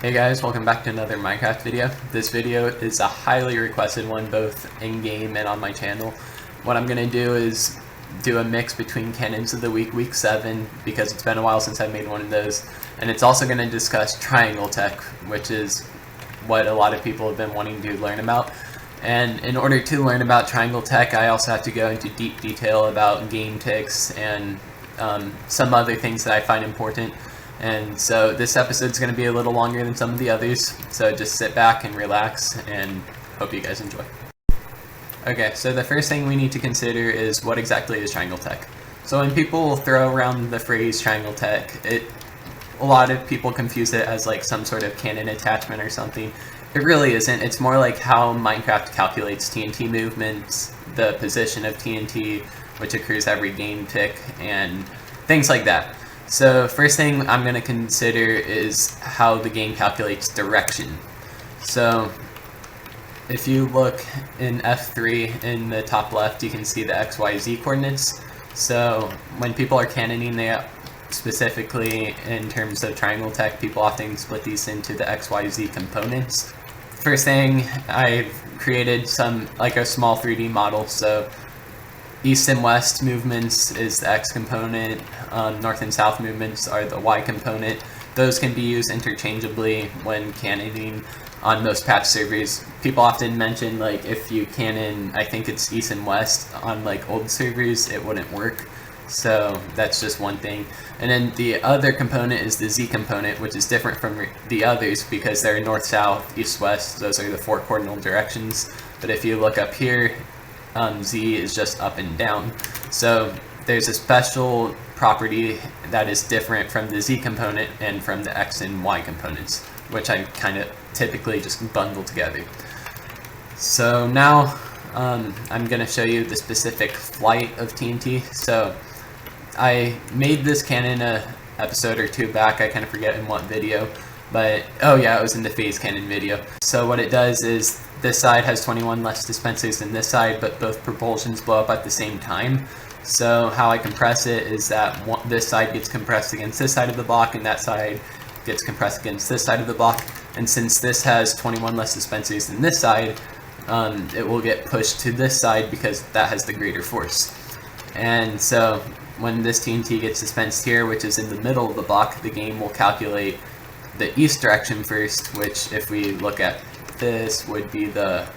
Hey guys, welcome back to another Minecraft video. This video is a highly requested one both in-game and on my channel. What I'm going to do is do a mix between Cannons of the Week 7, because it's been a while since I made one of those, and it's also going to discuss triangle tech, which is what a lot of people have been wanting to learn about. And in order to learn about triangle tech, I also have to go into deep detail about game ticks and some other things that I find important. And so this episode is going to be a little longer than some of the others, so just sit back and relax, and hope you guys enjoy. Okay, so the first thing we need to consider is what exactly is triangle tech. So when people throw around the phrase triangle tech, a lot of people confuse it as like some sort of cannon attachment or something. It really isn't. It's more like how Minecraft calculates TNT movements, the position of TNT, which occurs every game tick, and things like that. So first thing I'm going to consider is how the game calculates direction. So if you look in F3 in the top left, you can see the XYZ coordinates. So when people are cannoning, they specifically in terms of triangle tech, people often split these into the XYZ components. First thing, I've created like a small 3D model. So east and west movements is the X component, north and south movements are the Y component. Those can be used interchangeably when cannoning on most patch servers. People often mention like if you cannon, I think it's east and west on like old servers, it wouldn't work. So that's just one thing. And then the other component is the Z component, which is different from the others because they're north, south, east, west. Those are the 4 cardinal directions. But if you look up here, Z is just up and down. So there's a special property that is different from the Z component and from the X and Y components, which I kind of typically just bundle together. So now I'm going to show you the specific flight of TNT. So I made this cannon a episode or 2 back, I kind of forget in what video, but oh yeah, it was in the phase cannon video. So what it does is this side has 21 less dispensers than this side, but both propulsions blow up at the same time. So how I compress it is that this side gets compressed against this side of the block, and that side gets compressed against this side of the block. And since this has 21 less dispensers than this side, it will get pushed to this side because that has the greater force. And so when this TNT gets dispensed here, which is in the middle of the block, the game will calculate the east direction first, which if we look at this would be the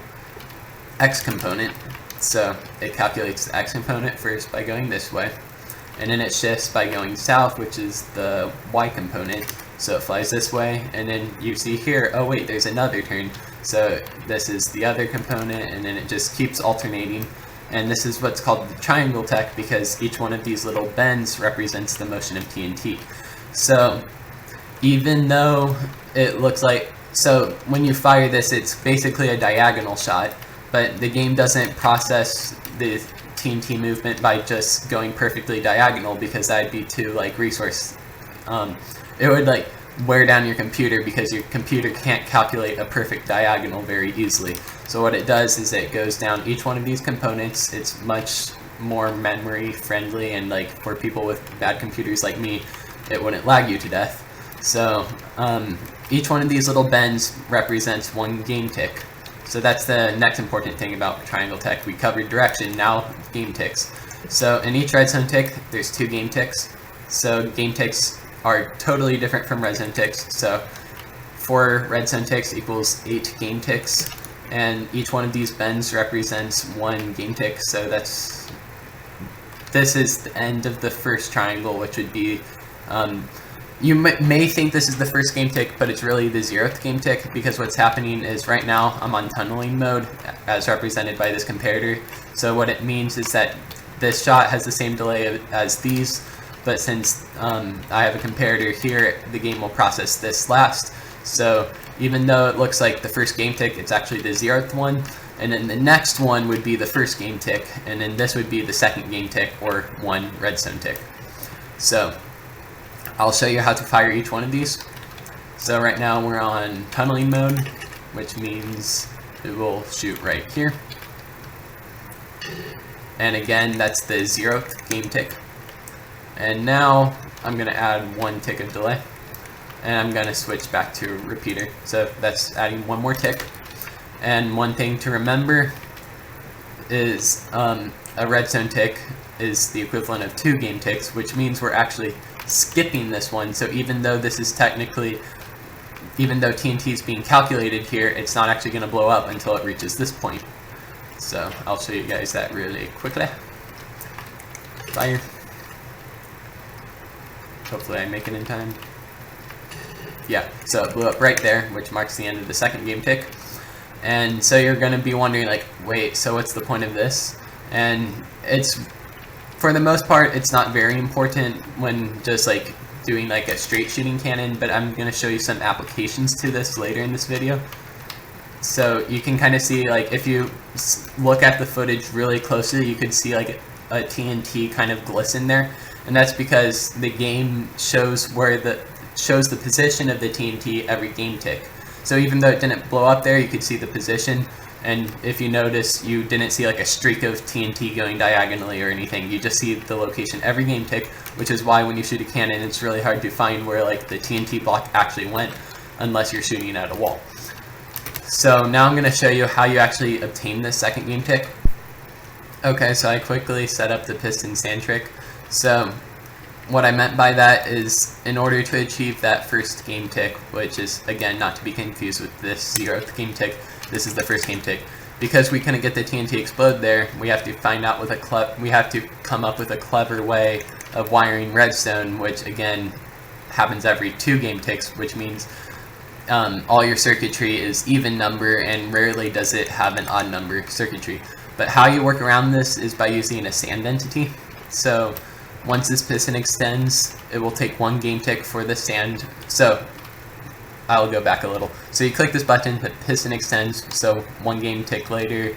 X component. So it calculates the X component first by going this way, and then it shifts by going south, which is the Y component. So it flies this way, and then you see here, oh wait, there's another turn. So this is the other component, and then it just keeps alternating. And this is what's called the triangle tech, because each one of these little bends represents the motion of TNT. So even though it looks like, so when you fire this, it's basically a diagonal shot, but the game doesn't process the TNT movement by just going perfectly diagonal, because that'd be too like resource. It would like wear down your computer, because your computer can't calculate a perfect diagonal very easily. So what it does is it goes down each one of these components. It's much more memory friendly, and like for people with bad computers like me, it wouldn't lag you to death. So each one of these little bends represents 1 game tick. So that's the next important thing about triangle tech. We covered direction, now game ticks. So in each redstone tick, there's 2 game ticks. So game ticks are totally different from redstone ticks. So 4 redstone ticks equals 8 game ticks, and each one of these bends represents 1 game tick. So this is the end of the first triangle, which would be you may think this is the first game tick, but it's really the 0th game tick, because what's happening is right now I'm on tunneling mode, as represented by this comparator. So what it means is that this shot has the same delay as these, but since I have a comparator here, the game will process this last. So even though it looks like the first game tick, it's actually the 0th one, and then the next one would be the first game tick, and then this would be the second game tick, or 1 redstone tick. So I'll show you how to fire each one of these. So right now we're on tunneling mode, which means it will shoot right here. And again, that's the 0th game tick. And now I'm going to add 1 tick of delay. and I'm going to switch back to a repeater. So that's adding one more tick. And one thing to remember is a redstone tick is the equivalent of 2 game ticks, which means we're actually skipping this one. So even though this is technically, even though TNT is being calculated here, it's not actually going to blow up until it reaches this point. So I'll show you guys that really quickly. Fire. Hopefully I make it in time. Yeah, so it blew up right there, which marks the end of the second game tick. And so you're going to be wondering, like, wait, so what's the point of this? And it's, for the most part, it's not very important when just like doing like a straight shooting cannon, but I'm going to show you some applications to this later in this video. So you can kind of see, like, if you look at the footage really closely, you could see like a TNT kind of glisten there, and that's because the game shows the position of the TNT every game tick. So even though it didn't blow up there, you could see the position, and if you notice, you didn't see like a streak of TNT going diagonally or anything. You just see the location every game tick, which is why when you shoot a cannon, it's really hard to find where like the TNT block actually went, unless you're shooting at a wall. So now I'm going to show you how you actually obtain this second game tick. Okay, so I quickly set up the piston sand trick. So what I meant by that is, in order to achieve that first game tick, which is, again, not to be confused with this 0th game tick, this is the first game tick. Because we couldn't get the TNT explode there, we have to find out we have to come up with a clever way of wiring redstone, which again happens every 2 game ticks, which means all your circuitry is even number, and rarely does it have an odd number circuitry. But how you work around this is by using a sand entity. So once this piston extends, it will take 1 game tick for the sand. So I'll go back a little. So you click this button, the piston extends, so 1 game tick later,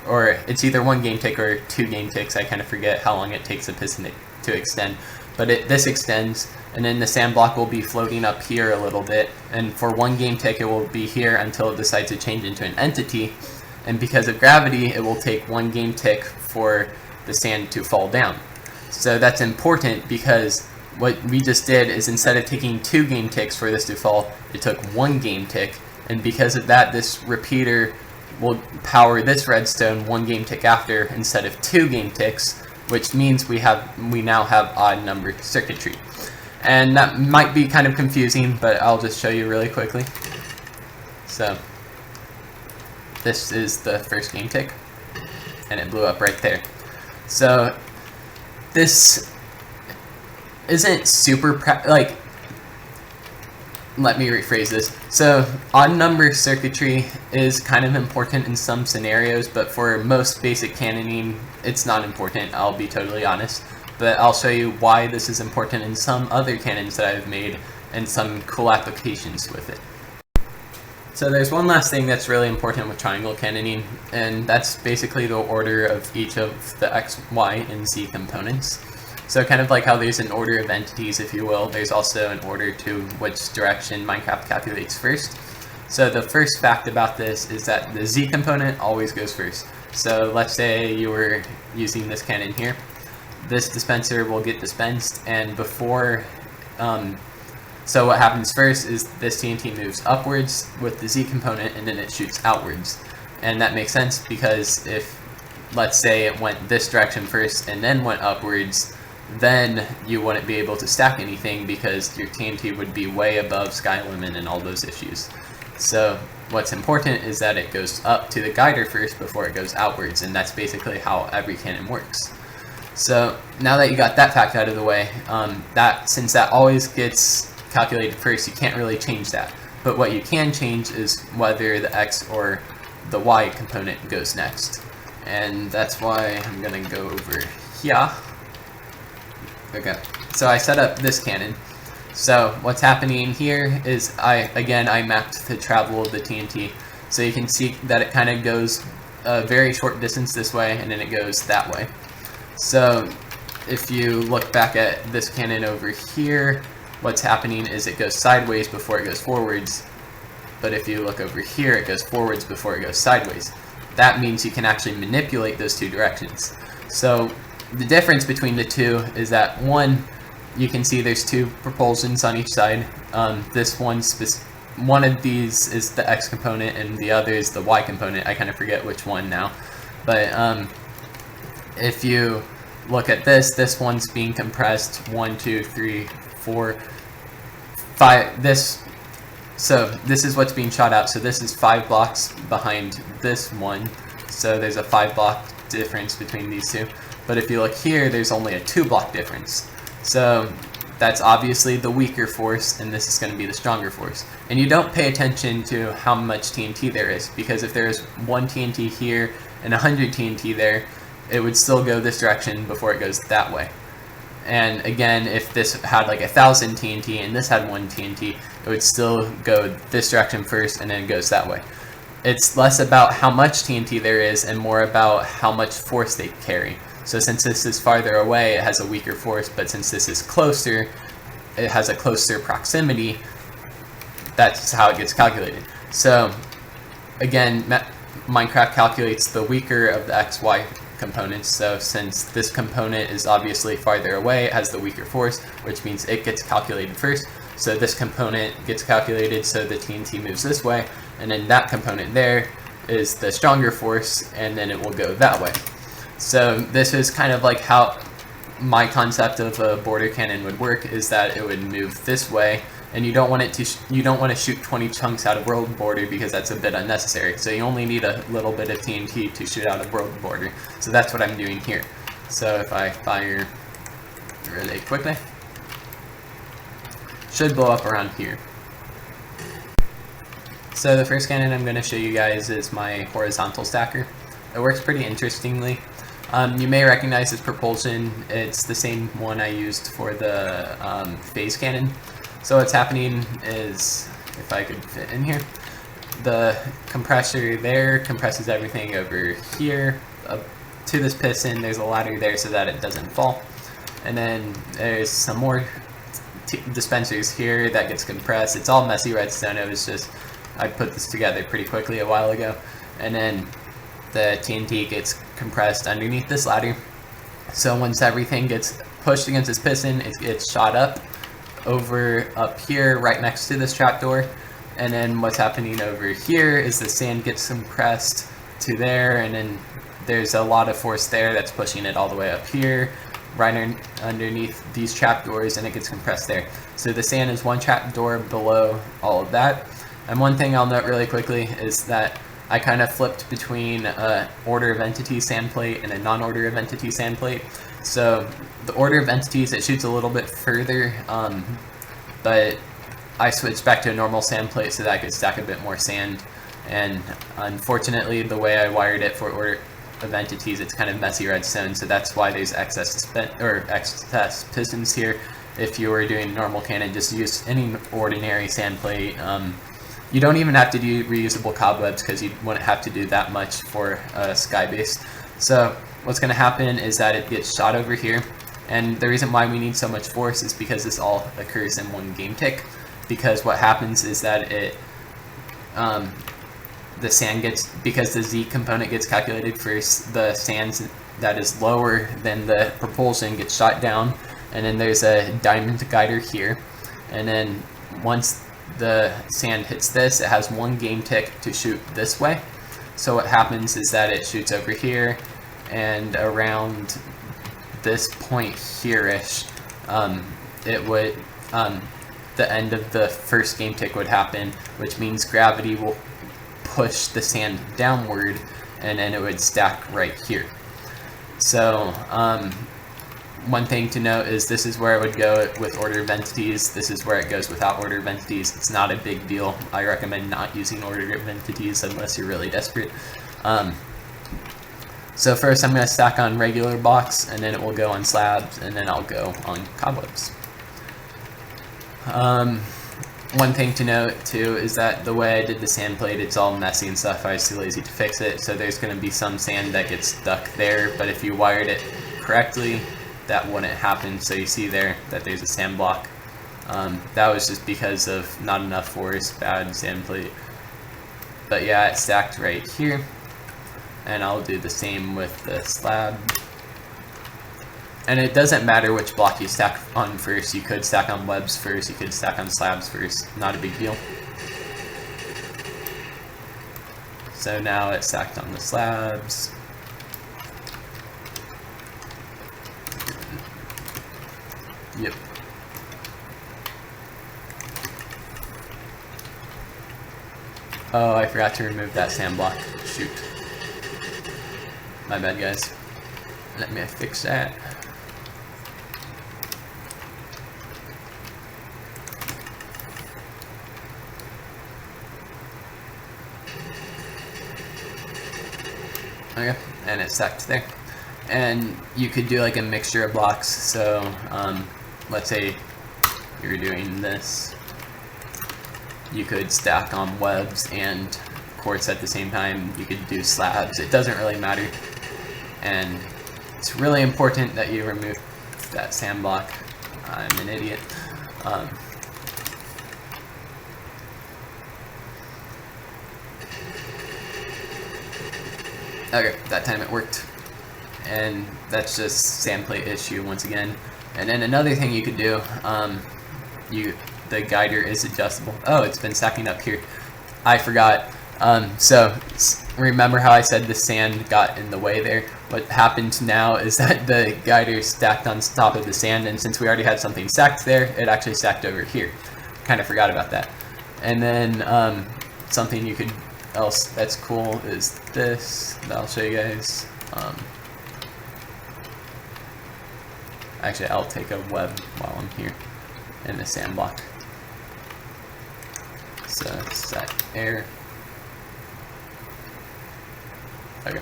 or it's either 1 game tick or 2 game ticks, I kind of forget how long it takes a piston to extend. But this extends, and then the sand block will be floating up here a little bit, and for 1 game tick it will be here until it decides to change into an entity, and because of gravity it will take 1 game tick for the sand to fall down. So that's important because what we just did is, instead of taking 2 game ticks for this to fall, it took 1 game tick, and because of that, this repeater will power this redstone 1 game tick after instead of 2 game ticks, which means we now have odd number circuitry. And that might be kind of confusing, but I'll just show you really quickly. So this is the first game tick, and it blew up right there. So this isn't super let me rephrase this. So odd number circuitry is kind of important in some scenarios, but for most basic cannoning, it's not important, I'll be totally honest. But I'll show you why this is important in some other cannons that I've made, and some cool applications with it. So there's one last thing that's really important with triangle cannoning, and that's basically the order of each of the X, Y, and Z components. So kind of like how there's an order of entities, if you will, there's also an order to which direction Minecraft calculates first. So the first fact about this is that the Z component always goes first. So let's say you were using this cannon here. This dispenser will get dispensed, and before, so what happens first is this TNT moves upwards with the Z component, and then it shoots outwards. And that makes sense because if, let's say, it went this direction first and then went upwards, then you wouldn't be able to stack anything because your TNT would be way above sky limit and all those issues. So what's important is that it goes up to the guider first before it goes outwards, and that's basically how every cannon works. So now that you got that fact out of the way, since that always gets calculated first, you can't really change that. But what you can change is whether the X or the Y component goes next. And that's why I'm going to go over here. Okay, so I set up this cannon. So what's happening here is I mapped the travel of the TNT. So you can see that it kind of goes a very short distance this way, and then it goes that way. So if you look back at this cannon over here, what's happening is it goes sideways before it goes forwards. But if you look over here, it goes forwards before it goes sideways. That means you can actually manipulate those 2 directions. So the difference between the two is that one, you can see there's two propulsions on each side. This one of these is the X component and the other is the Y component. I kind of forget which one now. But if you look at this one's being compressed 1, 2, 3, 4, 5. So this is what's being shot out. So this is 5 blocks behind this one. So there's a 5 block difference between these two. But if you look here, there's only a 2 block difference. So that's obviously the weaker force, and this is going to be the stronger force. And you don't pay attention to how much TNT there is, because if there's 1 TNT here and 100 TNT there, it would still go this direction before it goes that way. And again, if this had like 1,000 TNT and this had 1 TNT, it would still go this direction first and then it goes that way. It's less about how much TNT there is and more about how much force they carry. So since this is farther away, it has a weaker force, but since this is closer, it has a closer proximity. That's how it gets calculated. So again, Minecraft calculates the weaker of the XY components. So since this component is obviously farther away, it has the weaker force, which means it gets calculated first. So this component gets calculated, so the TNT moves this way, and then that component there is the stronger force, and then it will go that way. So this is kind of like how my concept of a border cannon would work, is that it would move this way, and you don't want it to you don't want to shoot 20 chunks out of world border, because that's a bit unnecessary. So you only need a little bit of TNT to shoot out of world border. So that's what I'm doing here. So if I fire really quickly, should blow up around here. So the first cannon I'm going to show you guys is my horizontal stacker. It works pretty interestingly. You may recognize this propulsion. It's the same one I used for the phase cannon. So what's happening is, if I could fit in here, the compressor there compresses everything over here up to this piston. There's a ladder there so that it doesn't fall. And then there's some more dispensers here that gets compressed. It's all messy redstone. It was just, I put this together pretty quickly a while ago. And then the TNT gets compressed underneath this ladder. So once everything gets pushed against this piston, it gets shot up here right next to this trapdoor. And then what's happening over here is the sand gets compressed to there, and then there's a lot of force there that's pushing it all the way up here, right underneath these trapdoors, and it gets compressed there. So the sand is one trapdoor below all of that. And one thing I'll note really quickly is that I kind of flipped between an order of entity sand plate and a non-order of entity sand plate. So the order of entities, it shoots a little bit further, but I switched back to a normal sand plate so that I could stack a bit more sand. And unfortunately, the way I wired it for order of entities, it's kind of messy redstone, so that's why there's excess pistons here. If you were doing normal cannon, just use any ordinary sand plate. You don't even have to do reusable cobwebs, because you wouldn't have to do that much for sky base. So what's going to happen is that it gets shot over here, and the reason why we need so much force is because this all occurs in one game tick. Because what happens is that the sand gets, because the Z component gets calculated first, the sand that is lower than the propulsion gets shot down, and then there's a diamond guider here, and then once the sand hits this, it has one game tick to shoot this way. So what happens is that it shoots over here, and around this point here-ish, it would, the end of the first game tick would happen, which means gravity will push the sand downward, and then it would stack right here. So one thing to note is this is where it would go with order of entities. This is where it goes without order of entities. It's not a big deal. I recommend not using order of entities unless you're really desperate. So first I'm going to stack on regular blocks, and then it will go on slabs, and then I'll go on cobwebs. One thing to note too is that the way I did the sand plate, it's all messy and stuff. I was too lazy to fix it, so there's going to be some sand that gets stuck there, but if you wired it correctly, that wouldn't happen. So you see there that there's a sand block. That was just because of not enough force, bad sand plate. But yeah, it stacked right here, and I'll do the same with the slab. And it doesn't matter which block you stack on first. You could stack on webs first, you could stack on slabs first. Not a big deal. So now it's stacked on the slabs. Yep. Oh, I forgot to remove that sand block. Shoot. My bad, guys. Let me fix that. Okay, and it's stacked there. And you could do like a mixture of blocks. So, let's say you're doing this. You could stack on webs and quartz at the same time. You could do slabs. It doesn't really matter. And it's really important that you remove that sand block. I'm an idiot. Okay, that time it worked. And that's just sand plate issue once again. And then another thing you could do, the guider is adjustable. Oh, it's been stacking up here. I forgot. So remember how I said the sand got in the way there? What happened now is that the guider stacked on top of the sand, and since we already had something stacked there, it actually stacked over here. Kind of forgot about that. And then something you could else that's cool is this that I'll show you guys. Actually, I'll take a web while I'm here in the sand block. So set air. Okay.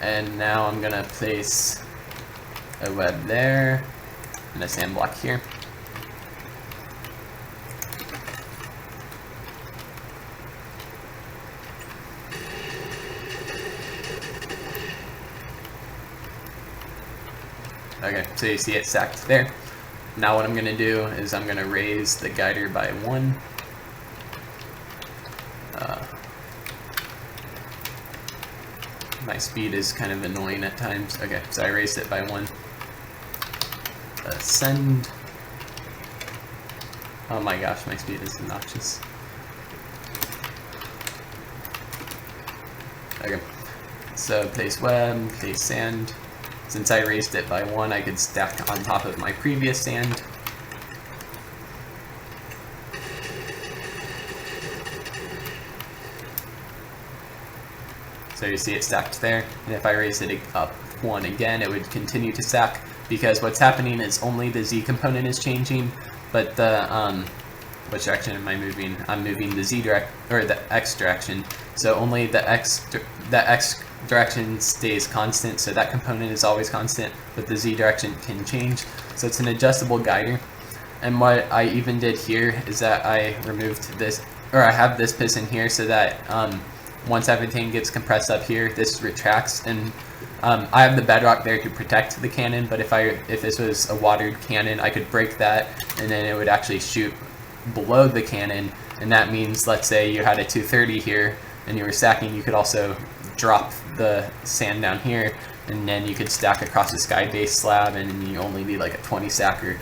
And now I'm gonna place a web there and a sand block here. Okay, so you see it stacked there. Now what I'm going to do is I'm going to raise the guider by 1. My speed is kind of annoying at times. Okay, so I raised it by 1. Ascend. Oh my gosh, my speed is obnoxious. Okay, so place web, place sand. Since I raised it by 1, I could stack on top of my previous sand. So you see it stacked there, and if I raise it up 1 again, it would continue to stack, because what's happening is only the Z component is changing, but the, which direction am I moving? I'm moving the Z direct, or the X direction, so only the X direction stays constant, so that component is always constant, but the Z direction can change. So it's an adjustable guider. And what I even did here is that I removed this, or I have this piston here so that once everything gets compressed up here, this retracts, and I have the bedrock there to protect the cannon, but if this was a watered cannon, I could break that, and then it would actually shoot below the cannon, and that means, let's say you had a 230 here, and you were stacking, you could also drop the sand down here, and then you could stack across the sky base slab, and you only need like a 20 stacker.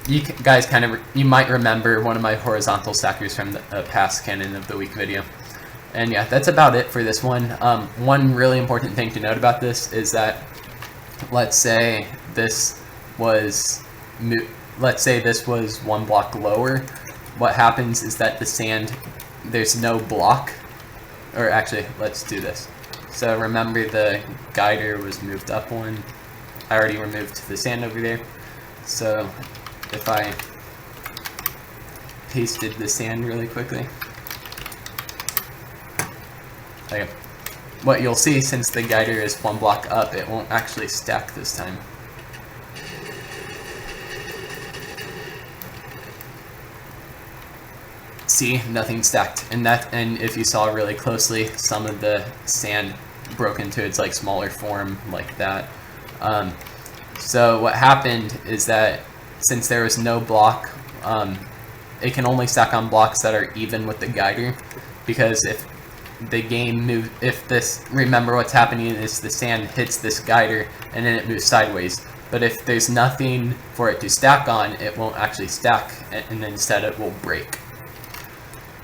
You guys you might remember one of my horizontal stackers from the past Cannon of the Week video. And yeah, that's about it for this one. One really important thing to note about this is that, let's say this was 1 block lower. What happens is that the sand, there's no block. Or actually, let's do this. So remember the guider was moved up 1. I already removed the sand over there. So if I pasted the sand really quickly. Okay. What you'll see, since the guider is 1 block up, it won't actually stack this time. See, nothing stacked, and if you saw really closely, some of the sand broke into its like smaller form like that. So what happened is that since there was no block, it can only stack on blocks that are even with the guider, because if the game remember what's happening is the sand hits this guider and then it moves sideways. But if there's nothing for it to stack on, it won't actually stack, and instead it will break.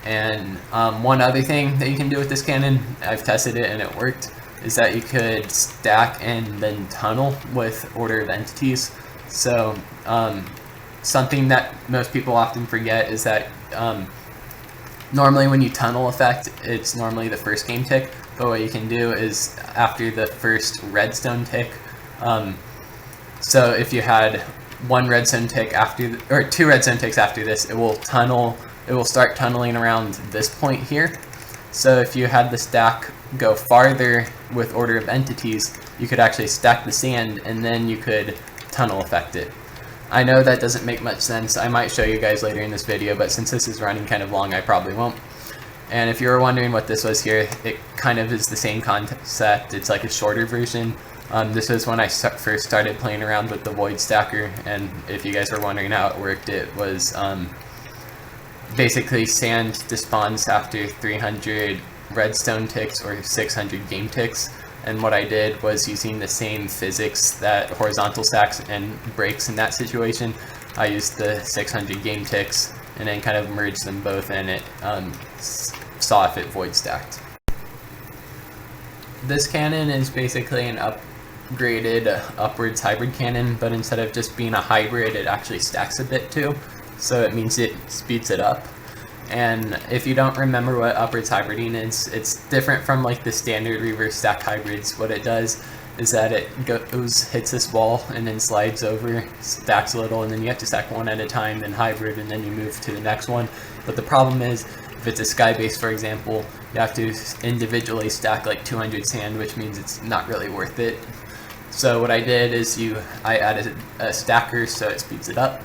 And one other thing that you can do with this cannon, I've tested it and it worked, is that you could stack and then tunnel with order of entities. So something that most people often forget is that normally when you tunnel effect, it's normally the first game tick, but what you can do is after the first redstone tick, so if you had one redstone tick after, or two redstone ticks after this, it will start tunneling around this point here. So if you had the stack go farther with order of entities, you could actually stack the sand and then you could tunnel effect it. I know that doesn't make much sense. I might show you guys later in this video, but since this is running kind of long, I probably won't. And if you were wondering what this was here, it kind of is the same concept. It's like a shorter version. This was when I first started playing around with the void stacker, and if you guys were wondering how it worked, it was basically sand despawns after 300 redstone ticks or 600 game ticks. And what I did was using the same physics that horizontal stacks and breaks in that situation. I used the 600 game ticks and then kind of merged them both, and it saw if it void stacked. This cannon is basically an upgraded upwards hybrid cannon, but instead of just being a hybrid, it actually stacks a bit too. So it means it speeds it up. And if you don't remember what upwards hybriding is, it's different from like the standard reverse stack hybrids. What it does is that it hits this wall and then slides over, stacks a little, and then you have to stack one at a time, then hybrid, and then you move to the next one. But the problem is, if it's a sky base, for example, you have to individually stack like 200 sand, which means it's not really worth it. So what I did is I added a stacker so it speeds it up.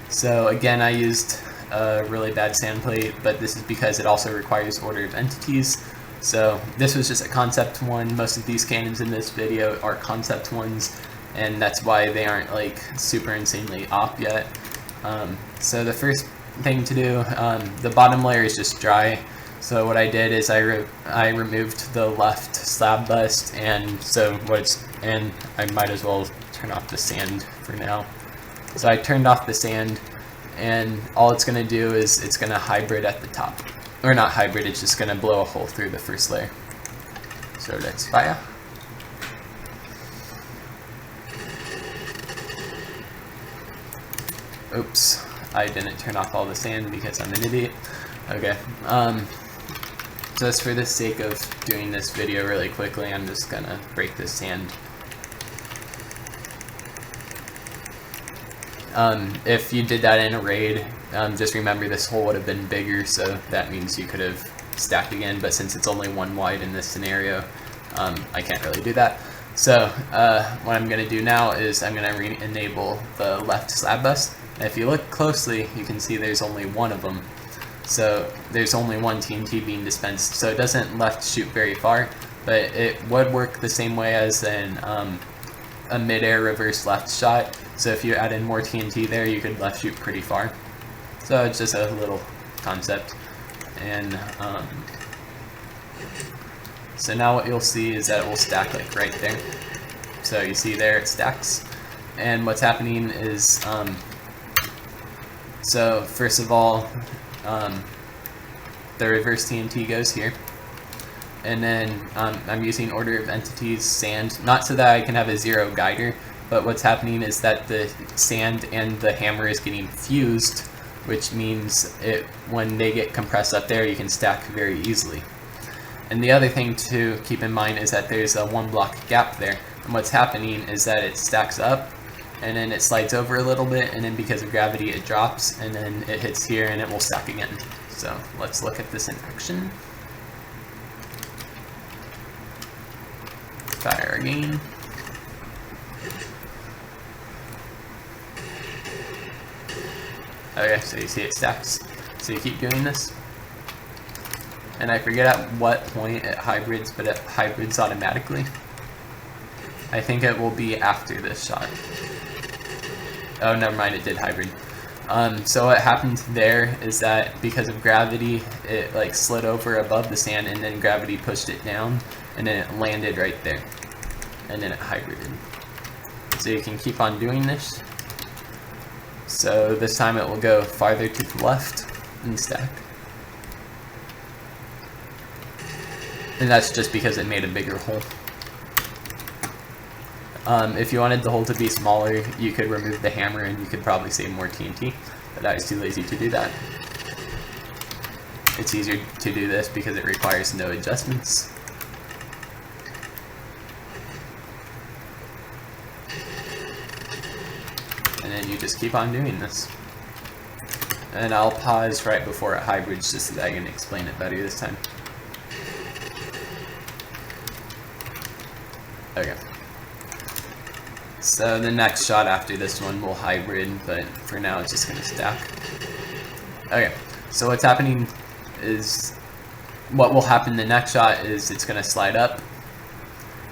So again, I used a really bad sand plate, but this is because it also requires order of entities. So this was just a concept one. Most of these cannons in this video are concept ones, and that's why they aren't like super insanely op yet. So the first thing to do, the bottom layer is just dry. So what I did is I removed the left slab bust, and and I might as well turn off the sand for now. So I turned off the sand, and all it's going to do is it's going to hybrid at the top. Or not hybrid, it's just going to blow a hole through the first layer. So let's fire. Oops, I didn't turn off all the sand because I'm an idiot. Okay, just for the sake of doing this video really quickly, I'm just going to break this sand. If you did that in a raid, just remember this hole would have been bigger, so that means you could have stacked again, but since it's only one wide in this scenario, I can't really do that. So what I'm going to do now is I'm going to re-enable the left slab bust. And if you look closely, you can see there's only one of them. So there's only one TNT being dispensed, so it doesn't left shoot very far, but it would work the same way as a mid-air reverse left shot. So if you add in more TNT there, you could left shoot pretty far. So it's just a little concept. And so now what you'll see is that it will stack like right there. So you see there it stacks. And what's happening is, so first of all, the reverse TNT goes here. And then I'm using order of entities sand, not so that I can have a zero guider, but what's happening is that the sand and the hammer is getting fused, which means when they get compressed up there, you can stack very easily. And the other thing to keep in mind is that there's a 1 block gap there, and what's happening is that it stacks up, and then it slides over a little bit, and then because of gravity it drops, and then it hits here and it will stack again. So let's look at this in action. Fire again. Okay, so you see it stacks. So you keep doing this. And I forget at what point it hybrids, but it hybrids automatically. I think it will be after this shot. Oh, never mind, it did hybrid. So what happened there is that because of gravity, it like slid over above the sand, and then gravity pushed it down, and then it landed right there. And then it hybrided. So you can keep on doing this. So this time it will go farther to the left and stack. And that's just because it made a bigger hole. If you wanted the hole to be smaller, you could remove the hammer and you could probably save more TNT, but I was too lazy to do that. It's easier to do this because it requires no adjustments. And then you just keep on doing this. And I'll pause right before it hybrids just so that I can explain it better this time. Okay. So the next shot after this one will hybrid, but for now it's just going to stack. Okay, so what's happening is, what will happen the next shot is it's going to slide up,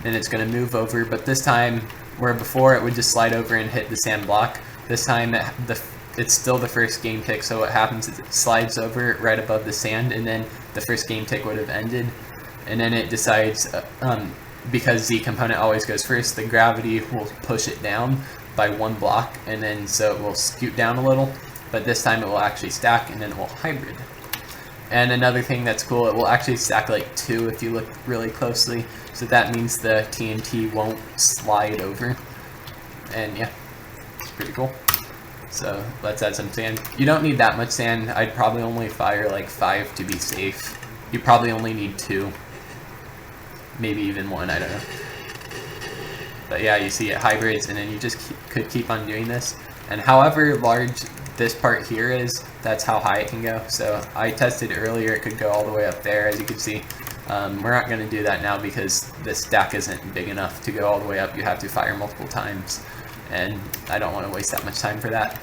then it's going to move over, but this time, where before it would just slide over and hit the sand block, this time it's still the first game tick, so what happens is it slides over right above the sand, and then the first game tick would have ended, and then it decides, because the component always goes first, the gravity will push it down by one block, and then so it will scoot down a little, but this time it will actually stack, and then it will hybrid. And another thing that's cool, it will actually stack like 2 if you look really closely, so that means the TNT won't slide over, and yeah, it's pretty cool. So let's add some sand. You don't need that much sand. I'd probably only fire like 5 to be safe. You probably only need 2. Maybe even 1, I don't know. But yeah, you see it hybrids, and then you just could keep on doing this. And however large this part here is, that's how high it can go. So I tested earlier, it could go all the way up there, as you can see. We're not going to do that now because the stack isn't big enough to go all the way up. You have to fire multiple times, and I don't want to waste that much time for that.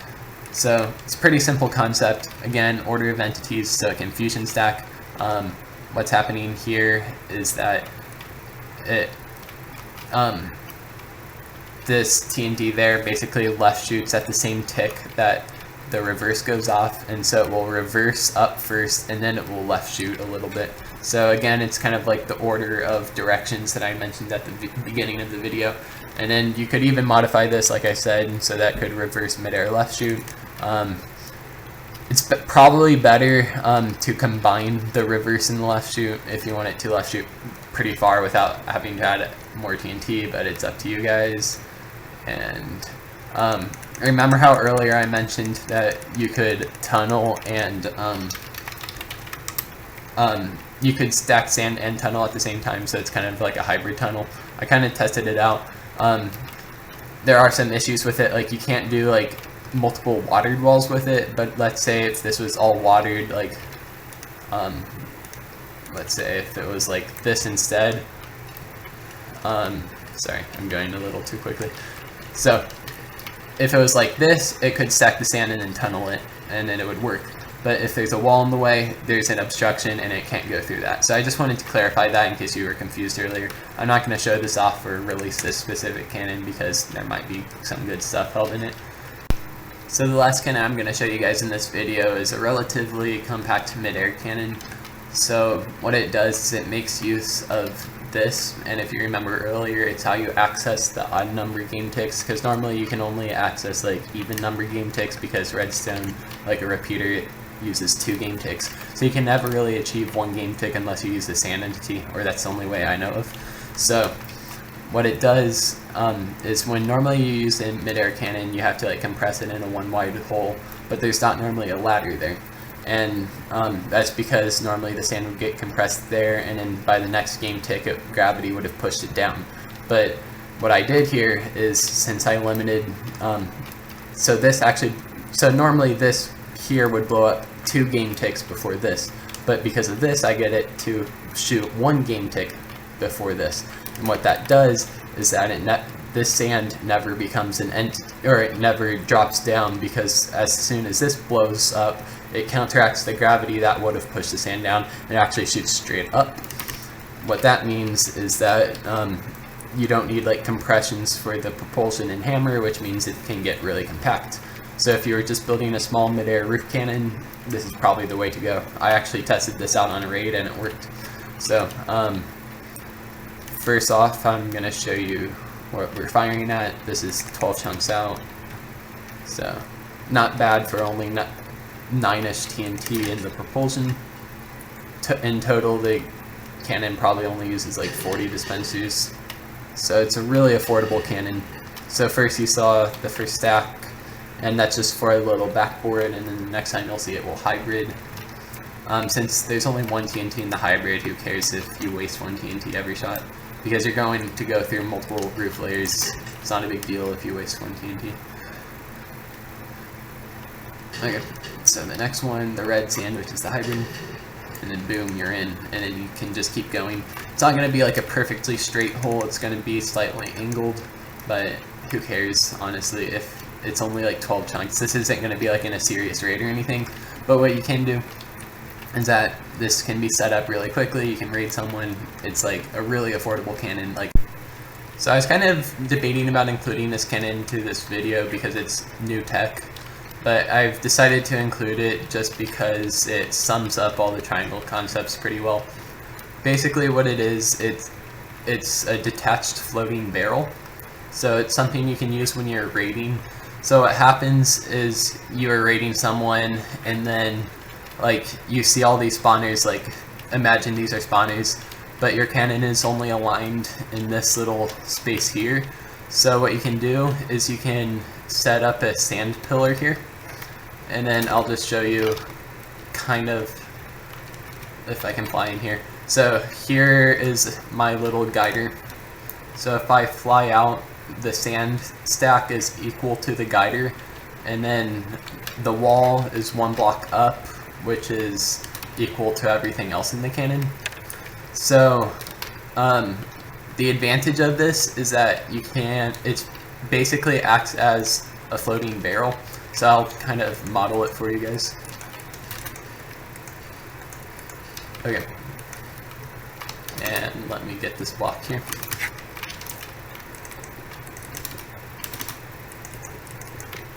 So it's a pretty simple concept. Again, order of entities, so it can fusion stack. What's happening here is that this TNT there basically left shoots at the same tick that the reverse goes off, and so it will reverse up first and then it will left shoot a little bit. So again, it's kind of like the order of directions that I mentioned at the beginning of the video, and then you could even modify this, like I said, so that could reverse midair left shoot. It's probably better to combine the reverse and the left shoot if you want it to left shoot pretty far without having to add more TNT, but it's up to you guys. And remember how earlier I mentioned that you could tunnel and you could stack sand and tunnel at the same time, so it's kind of like a hybrid tunnel. I kind of tested it out. There are some issues with it, like you can't do like multiple watered walls with it, but let's say if this was all watered, like let's say if it was like this instead, sorry, I'm going a little too quickly. So if it was like this, it could stack the sand and then tunnel it, and then it would work. But if there's a wall in the way, there's an obstruction and it can't go through that. So I just wanted to clarify that in case you were confused earlier. I'm not going to show this off or release this specific cannon because there might be some good stuff held in it. So the last cannon I'm going to show you guys in this video is a relatively compact mid-air cannon. So what it does is it makes use of this, and if you remember earlier, it's how you access the odd number game ticks, because normally you can only access like even number game ticks because redstone, like a repeater, it uses 2 game ticks. So you can never really achieve 1 game tick unless you use the sand entity, or that's the only way I know of. So what it does is when normally you use a mid-air cannon, you have to like compress it in a 1 wide hole, but there's not normally a ladder there. And that's because normally the sand would get compressed there, and then by the next game tick, gravity would have pushed it down. But what I did here is, since I limited, so normally this here would blow up 2 game ticks before this, but because of this, I get it to shoot 1 game tick before this. And what that does is that this sand never becomes an entity, or it never drops down, because as soon as this blows up, it counteracts the gravity that would have pushed the sand down, and it actually shoots straight up. What that means is that you don't need like compressions for the propulsion and hammer, which means it can get really compact. So if you were just building a small mid-air roof cannon, this is probably the way to go. I actually tested this out on a raid and it worked. So first off, I'm going to show you what we're firing at. This is 12 chunks out, so not bad for only 9-ish TNT in the propulsion. In total, the cannon probably only uses like 40 dispensers, so it's a really affordable cannon. So first you saw the first stack, and that's just for a little backboard, and then the next time you'll see it will hybrid. Since there's only one TNT in the hybrid, who cares if you waste one TNT every shot? Because you're going to go through multiple roof layers. It's not a big deal if you waste one TNT. Okay, so the next one, the red sandwich, is the hybrid. And then boom, you're in, and then you can just keep going. It's not going to be like a perfectly straight hole, it's going to be slightly angled, but who cares, honestly, if it's only like 12 chunks. This isn't going to be like in a serious raid or anything, but what you can do is that this can be set up really quickly. You can raid someone. It's like a really affordable cannon. So I was kind of debating about including this cannon into this video because it's new tech, but I've decided to include it just because it sums up all the triangle concepts pretty well. Basically what it is, it's a detached floating barrel. So it's something you can use when you're raiding. So what happens is you're raiding someone, and then like you see all these spawners, like imagine these are spawners, but your cannon is only aligned in this little space here. So what you can do is you can set up a sand pillar here, and then I'll just show you kind of if I can fly in here. So here is my little guider. So if I fly out, the sand stack is equal to the guider, and then the wall is one block up, which is equal to everything else in the cannon. So the advantage of this is that it basically acts as a floating barrel. So I'll kind of model it for you guys. Okay, and let me get this block here.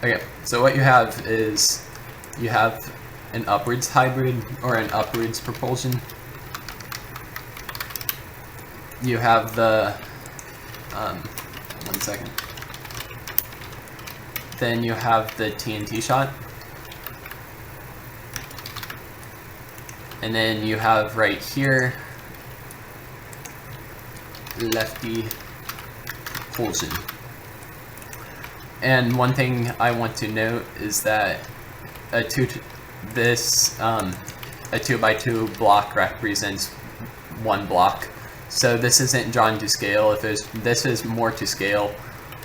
Okay, so what you have is you have an upwards hybrid or an upwards propulsion. You have the one second. Then you have the TNT shot. And then you have right here lefty propulsion. And one thing I want to note is that a 2x2 block represents one block. So this isn't drawn to scale. This is more to scale.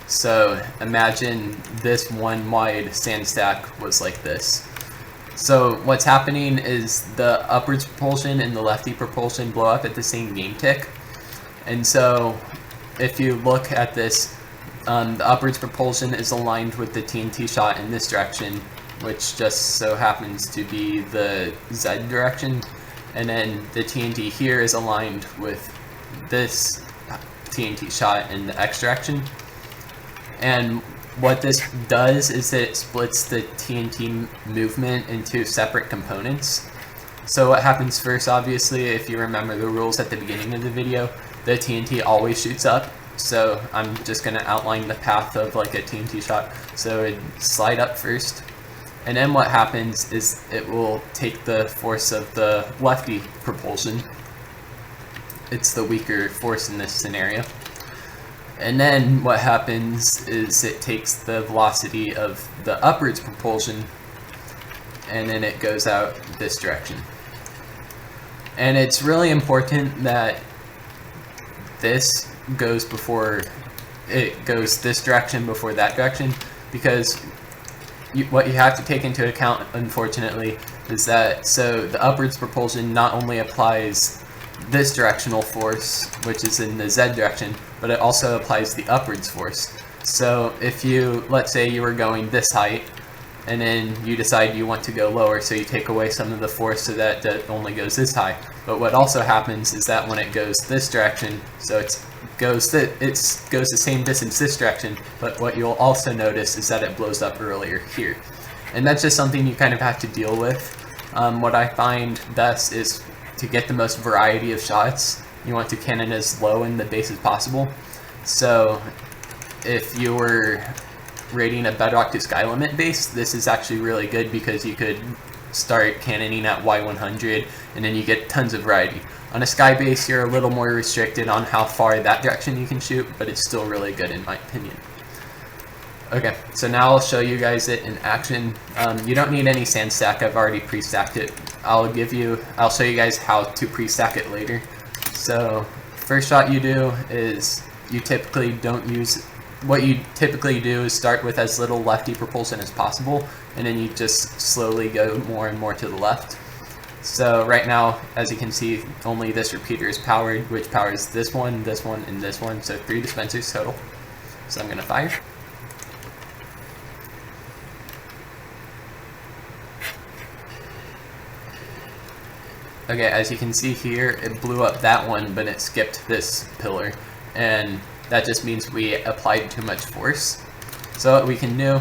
So imagine this one wide sand stack was like this. So what's happening is the upwards propulsion and the lefty propulsion blow up at the same game tick. And so if you look at this, the upwards propulsion is aligned with the TNT shot in this direction, which just so happens to be the Z direction. And then the TNT here is aligned with this TNT shot in the X direction. And what this does is it splits the TNT movement into separate components. So what happens first, obviously, if you remember the rules at the beginning of the video, the TNT always shoots up. So I'm just going to outline the path of like a TNT shot. So it slide up first, and then what happens is it will take the force of the lefty propulsion. It's the weaker force in this scenario. And then what happens is it takes the velocity of the upwards propulsion, and then it goes out this direction. And it's really important that this goes before it goes this direction before that direction, because what you have to take into account, unfortunately, is that so the upwards propulsion not only applies this directional force, which is in the Z direction, but it also applies the upwards force. So if you, let's say you were going this height, and then you decide you want to go lower, so you take away some of the force so that it only goes this high. But what also happens is that when it goes this direction, so it goes the same distance this direction, but what you'll also notice is that it blows up earlier here. And that's just something you kind of have to deal with. What I find best is to get the most variety of shots, you want to cannon as low in the base as possible. So if you were rating a Bedrock to Sky Limit base, this is actually really good because you could start cannoning at Y100 and then you get tons of variety. On a sky base, you're a little more restricted on how far that direction you can shoot, but it's still really good in my opinion. Okay, so now I'll show you guys it in action. You don't need any sand stack, I've already pre-stacked it. I'll show you guys how to pre-stack it later. So, first shot you do is, what you typically do is start with as little lefty propulsion as possible, and then you just slowly go more and more to the left. So right now, as you can see, only this repeater is powered, which powers this one, and this one, so 3 dispensers total. So I'm gonna fire. Okay, as you can see here, it blew up that one, but it skipped this pillar, and that just means we applied too much force. So what we can do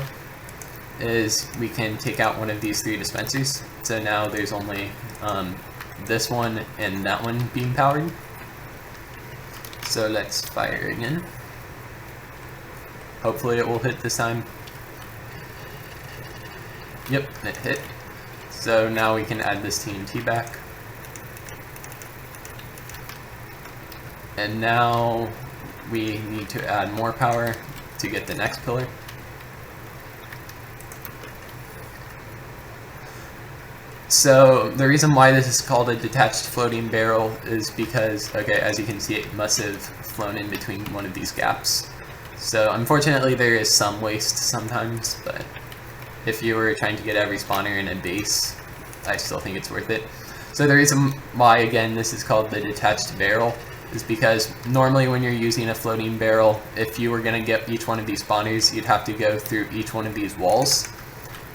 is we can take out one of these 3 dispensers. So now there's only this one and that one being powered. So let's fire again. Hopefully it will hit this time. Yep, it hit. So now we can add this TNT back. And now we need to add more power to get the next pillar. So the reason why this is called a detached floating barrel is because, okay, as you can see, it must have flown in between one of these gaps. So unfortunately there is some waste sometimes, but if you were trying to get every spawner in a base, I still think it's worth it. So the reason why, again, this is called the detached barrel is because normally when you're using a floating barrel, if you were going to get each one of these spawners, you'd have to go through each one of these walls.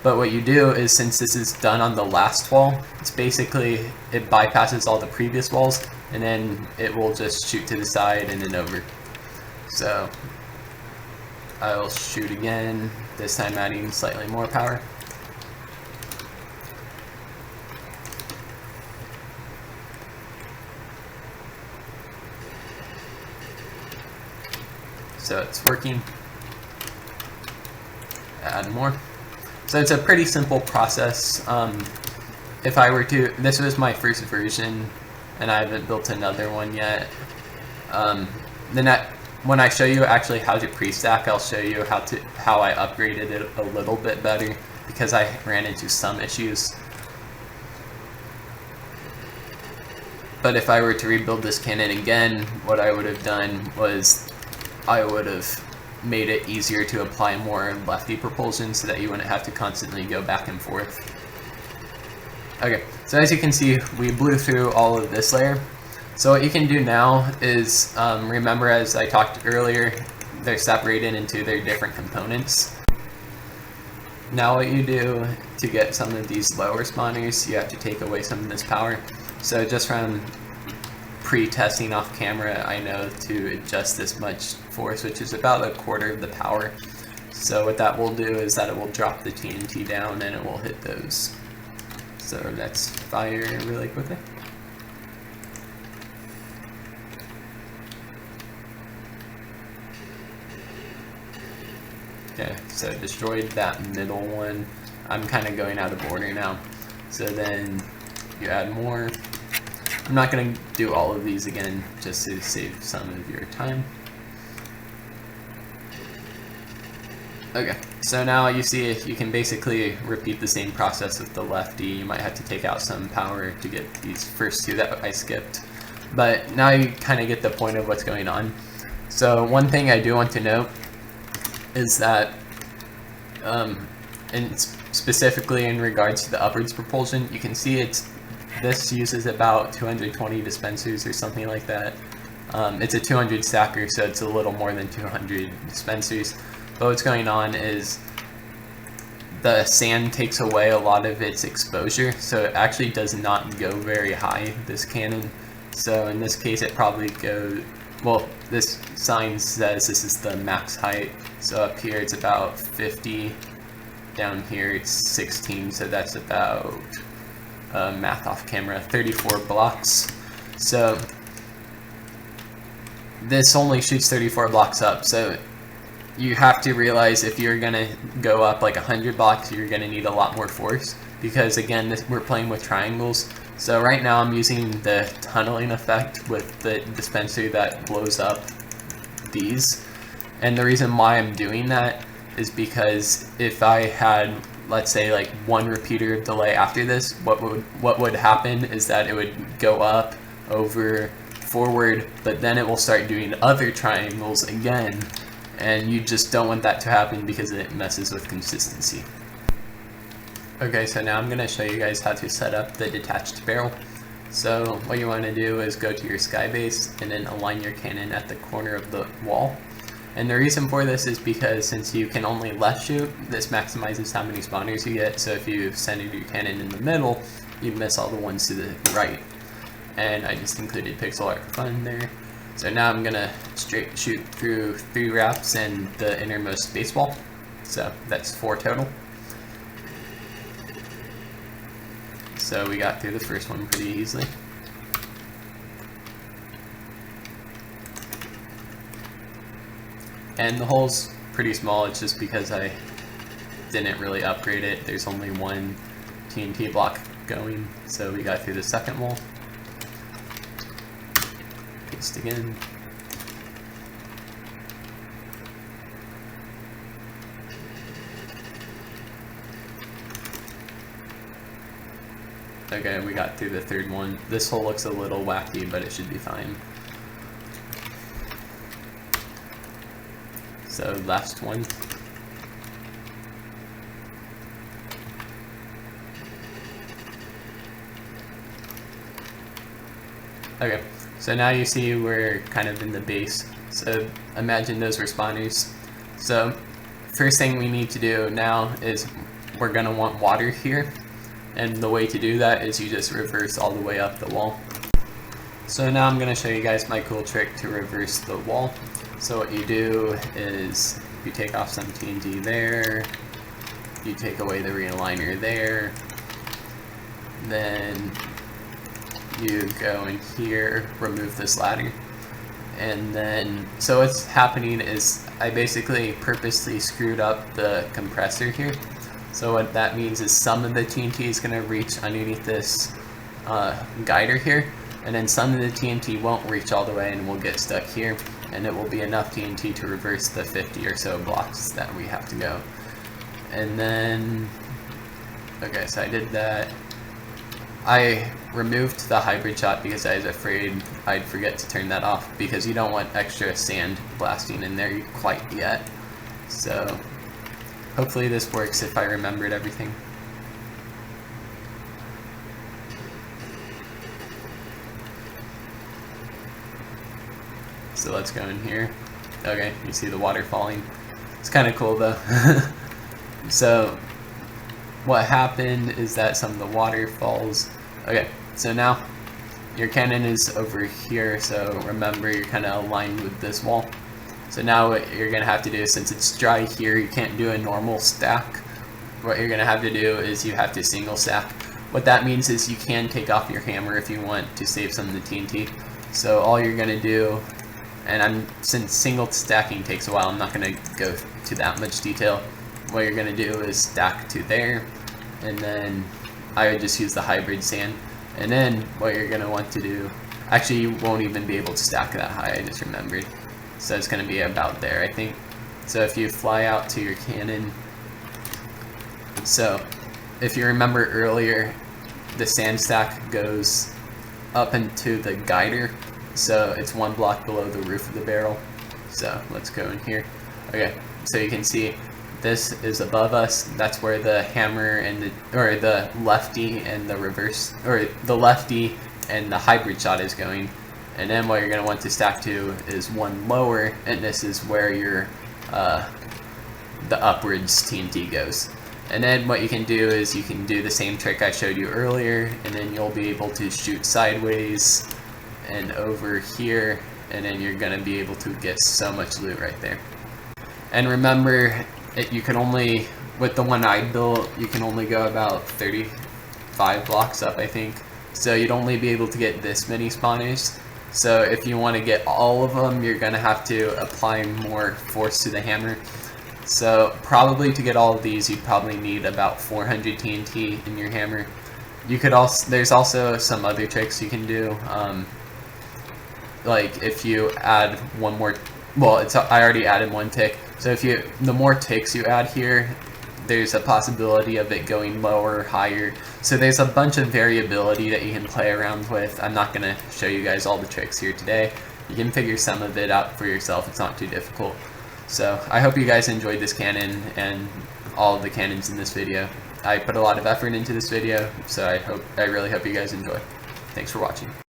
But what you do is, since this is done on the last wall, it's basically, it bypasses all the previous walls, and then it will just shoot to the side and then over. So I'll shoot again, this time adding slightly more power. So it's working. Add more. So it's a pretty simple process. If I were to, this was my first version, and I haven't built another one yet. When I show you actually how to pre-stack, I'll show you how I upgraded it a little bit better, because I ran into some issues. But if I were to rebuild this cannon again, what I would have done was I would have made it easier to apply more lefty propulsion so that you wouldn't have to constantly go back and forth. Okay, so as you can see, we blew through all of this layer. So what you can do now is, remember, as I talked earlier, they're separated into their different components. Now what you do to get some of these lower spawners, you have to take away some of this power. So just from pre-testing off camera, I know to adjust this much force, which is about 1/4 of the power. So what that will do is that it will drop the TNT down and it will hit those. So let's fire really quickly. Okay, so destroyed that middle one. I'm kind of going out of order now. So then you add more. I'm not going to do all of these again, just to save some of your time. Okay, so now you see you can basically repeat the same process with the lefty. You might have to take out some power to get these first 2 that I skipped. But now you kind of get the point of what's going on. So one thing I do want to note is that, and specifically in regards to the upwards propulsion, you can see this uses about 220 dispensers or something like that. It's a 200 stacker, so it's a little more than 200 dispensers. But what's going on is the sand takes away a lot of its exposure, so it actually does not go very high, this cannon. So in this case it probably goes, well, this sign says this is the max height. So up here it's about 50, down here it's 16, so that's about, math off camera, 34 blocks. So this only shoots 34 blocks up, so you have to realize if you're gonna go up like 100 blocks, you're gonna need a lot more force, because again, we're playing with triangles. So right now I'm using the tunneling effect with the dispenser that blows up these. And the reason why I'm doing that is because if I had, let's say, like one repeater delay after this, what would happen is that it would go up, over, forward, but then it will start doing other triangles again, and you just don't want that to happen because it messes with consistency. Okay, so now I'm going to show you guys how to set up the detached barrel. So what you want to do is go to your sky base and then align your cannon at the corner of the wall. And the reason for this is because since you can only left shoot, this maximizes how many spawners you get. So if you centered your cannon in the middle, you miss all the ones to the right. And I just included pixel art for fun there. So now I'm gonna straight shoot through 3 wraps and the innermost base wall. So that's 4 total. So we got through the first one pretty easily. And the hole's pretty small, it's just because I didn't really upgrade it. There's only one TNT block going, so we got through the second wall. Paste again. Okay, we got through the third one. This hole looks a little wacky, but it should be fine. So last one. Okay, so now you see we're kind of in the base. So imagine those were spawners. So first thing we need to do now is we're gonna want water here. And the way to do that is you just reverse all the way up the wall. So now I'm going to show you guys my cool trick to reverse the wall. So what you do is you take off some TNT there, you take away the realigner there, then you go in here, remove this ladder, and then, so what's happening is I basically purposely screwed up the compressor here. So what that means is some of the TNT is going to reach underneath this guider here, and then some of the TNT won't reach all the way and will get stuck here, and it will be enough TNT to reverse the 50 or so blocks that we have to go. And then, okay, so I did that. I removed the hybrid shot because I was afraid I'd forget to turn that off, because you don't want extra sand blasting in there quite yet. So hopefully this works if I remembered everything. So let's go in here. Okay, you see the water falling. It's kind of cool though. So what happened is that some of the water falls. Okay, so now your cannon is over here, so remember you're kind of aligned with this wall. So now what you're going to have to do, since it's dry here, you can't do a normal stack. What you're going to have to do is you have to single stack. What that means is you can take off your hammer if you want to save some of the TNT. So all you're going to do, and since single stacking takes a while, I'm not going to go to that much detail. What you're going to do is stack to there, and then I would just use the hybrid sand. And then what you're going to want to do, actually you won't even be able to stack that high, I just remembered. So it's going to be about there, I think. So if you fly out to your cannon, so if you remember earlier, the sand stack goes up into the guider, so it's 1 block below the roof of the barrel. So let's go in here. Okay, so you can see this is above us. That's where the hammer and the lefty and the reverse, or the lefty and the hybrid shot is going. And then what you're going to want to stack to is 1 lower, and this is where your the upwards TNT goes. And then what you can do is you can do the same trick I showed you earlier, and then you'll be able to shoot sideways and over here, and then you're going to be able to get so much loot right there. And remember, you can only, with the one I built, you can only go about 35 blocks up, I think. So you'd only be able to get this many spawners. So if you want to get all of them, you're going to have to apply more force to the hammer. So probably to get all of these, you probably need about 400 TNT in your hammer. You could also, there's also some other tricks you can do. Like if you add one more, well, I already added one tick. So if the more ticks you add here, there's a possibility of it going lower, higher. So there's a bunch of variability that you can play around with. I'm not gonna show you guys all the tricks here today. You can figure some of it out for yourself. It's not too difficult. So I hope you guys enjoyed this cannon and all of the cannons in this video. I put a lot of effort into this video, so I really hope you guys enjoy. Thanks for watching.